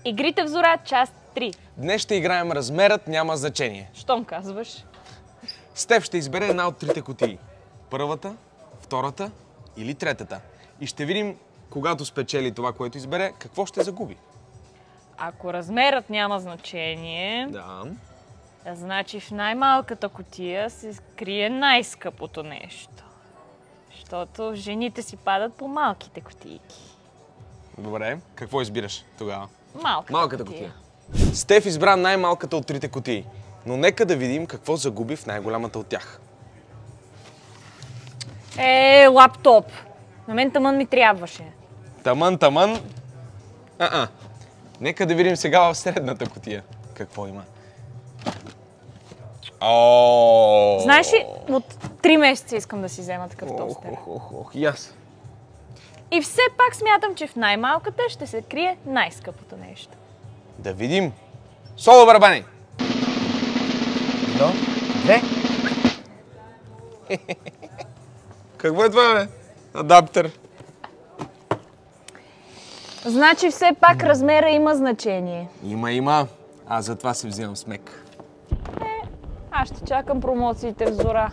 Игрите в Зора, част 3. Днес ще играем размерът няма значение. Щом казваш? Стеф ще избере една от трите кутии. Първата, втората или третата. И ще видим, когато спечели това, което избере, какво ще загуби. Ако размерът няма значение, Да. значи в най-малката кутия се крие най-скъпото нещо. Защото жените си падат по малките кутийки. Добре, какво избираш тогава? Малката кутия. Стеф избра най-малката от трите кутии. Но нека да видим какво загуби в най-голямата от тях. Лаптоп. На мен тъмън ми трябваше. Тъмън. Нека да видим сега в средната кутия. Какво има? Знаеш ли, от 3 месеца искам да си взема такъв тостер. И аз. И все пак смятам, че в най-малката ще се крие най-скъпото нещо. Да видим. Соло барабани! 1, 2. Какво е това, бе? Адаптер. Значи все пак размера има значение. Има. Аз затова си взимам смек. Аз ще чакам промоциите в Зора.